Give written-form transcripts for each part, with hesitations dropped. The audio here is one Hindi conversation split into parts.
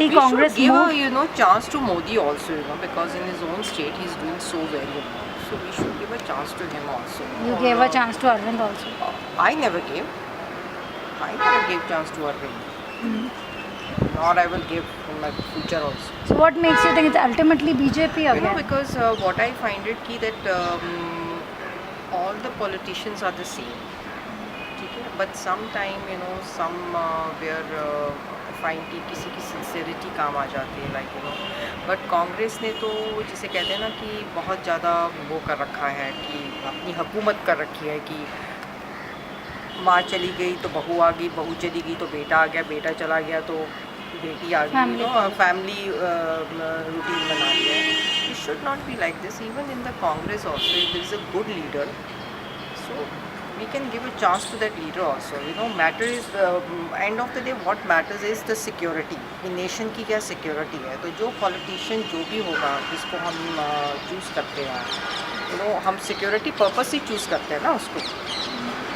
Congress give move? a chance to Modi also, because in his own state he's doing so very well. So we should give a chance to him also. You Or, gave a chance to Arvind also. I never gave. I never gave chance to Arvind. Nor I will give in my future also. So what makes you think it's ultimately BJP again? Because what I find it कि that all the politicians are the same. ठीक है, but sometime some where find कि किसी की sincerity काम आ जाती है, like but कांग्रेस ने तो जिसे कहते हैं ना कि बहुत ज़्यादा वो कर रखा है कि अपनी हुकूमत कर रखी है कि माँ चली गई तो बहू आ गई, बहू चली गई तो बेटा आ गया, बेटा चला गया तो बेटी आ गई, फैमिली रूटीन बना लिया है. It should not be like this. Even in the Congress also, if there is a good leader, so we can give a chance to that leader also. Matter is end of the day what matters is the security. कि nation की क्या security है. तो जो politician जो भी होगा जिसको हम choose करते हैं, हम security purpose से choose करते हैं ना उसको.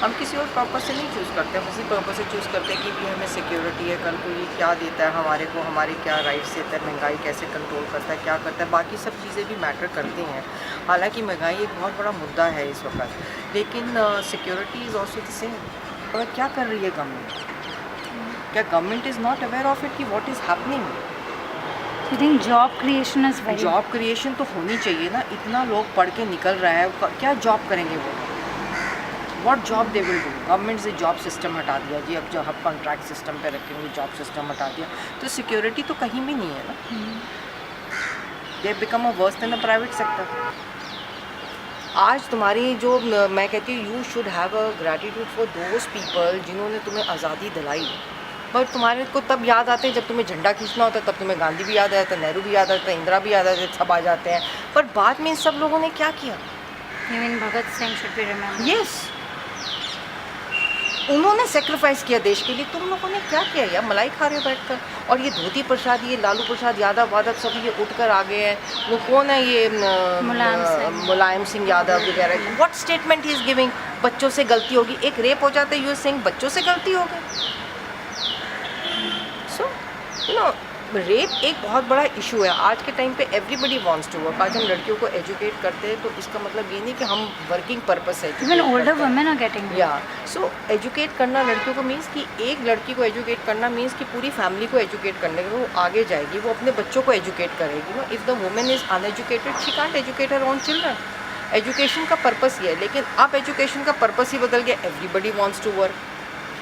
हम किसी और पर्पस से नहीं चूज़ करते, हम इसी पर्पस से चूज़ करते हैं कि भी हमें सिक्योरिटी है, कल को ये क्या देता है हमारे को, हमारे क्या राइट्स देता है, महंगाई कैसे कंट्रोल करता है, क्या करता है, बाकी सब चीज़ें भी मैटर करती हैं. हालांकि महंगाई एक बहुत बड़ा मुद्दा है इस वक्त, लेकिन security is also the same. और क्या कर रही है गवर्नमेंट? क्या government is not aware of it कि what is happening? You think job creation is very... job creation तो होनी चाहिए ना. इतना लोग पढ़ के निकल रहा है, क्या जॉब करेंगे वो? What job they will do? Government से जॉब सिस्टम हटा दिया जी, अब जो हम कॉन्ट्रैक्ट सिस्टम पे रखेंगे, जॉब सिस्टम हटा दिया, तो सिक्योरिटी तो कहीं भी नहीं है ना. They become a worse than the private sector. आज तुम्हारी जो मैं कहती हूँ you should have a gratitude for those people जिन्होंने तुम्हें आज़ादी दिलाई. बट तुम्हारे को तब याद आते हैं जब तुम्हें झंडा खींचना होता है, तब तुम्हें गांधी भी याद आता है, नेहरू भी याद आता है, इंदिरा भी याद आता है, सब आ जाते हैं. पर बाद में इन सब लोगों ने क्या किया? Even Bhagat Singh should be remembered. Yes. उन्होंने सेक्रीफाइस किया देश के लिए. तुम लोगों ने क्या किया यार? मलाई खा रहे हो बैठकर. और ये धोती प्रसाद, ये लालू प्रसाद यादव वादव सब ये उठकर आ गए हैं. वो कौन है ये? मुलायम सिंह यादव वगैरह. What statement he is giving? बच्चों से गलती होगी. एक रेप हो जाता है, यू सिंह बच्चों से गलती हो गई. सो रेप एक बहुत बड़ा इशू है आज के टाइम पे. Everybody wants to work. आज हम लड़कियों को एजुकेट करते हैं तो इसका मतलब ये नहीं कि हम वर्किंग पर्पस है. Even older women are getting it. या सो एजुकेट करना लड़कियों को मीन्स कि एक लड़की को एजुकेट करना मीन्स कि पूरी फैमिली को एजुकेट करने के वो आगे जाएगी, वो अपने बच्चों को एजुकेट करेगी. If the women is uneducated she can't educate her own children. Education का पर्पस ये है, लेकिन अब एजुकेशन का पर्पस ही बदल गया. Everybody wants to work.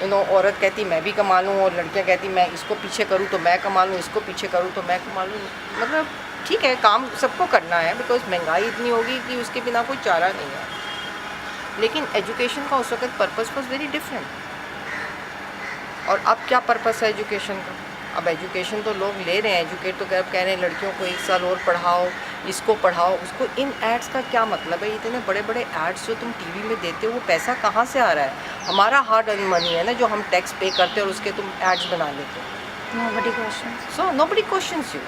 औरत कहती मैं भी कमा लूँ और लड़कियाँ कहती मैं इसको पीछे करूँ तो मैं कमा लूँ, इसको पीछे करूँ तो मैं कमा लूँ. मतलब ठीक है, काम सबको करना है बिकॉज महंगाई इतनी होगी कि उसके बिना कोई चारा नहीं है. लेकिन एजुकेशन का उस वक्त पर्पस वॉज वेरी डिफरेंट. और अब क्या पर्पस है एजुकेशन का? अब एजुकेशन तो लोग ले रहे हैं, एजुकेट तो कह रहे हैं लड़कियों को 1 साल और पढ़ाओ, इसको पढ़ाओ, उसको. इन एड्स का क्या मतलब है? इतने बड़े बड़े एड्स जो तुम टीवी में देते हो वो पैसा कहाँ से आ रहा है? हमारा हार्ड अर्न मनी है ना जो हम टैक्स पे करते हैं और उसके तुम एड्स बना लेते हो. Nobody questions. So nobody questions you.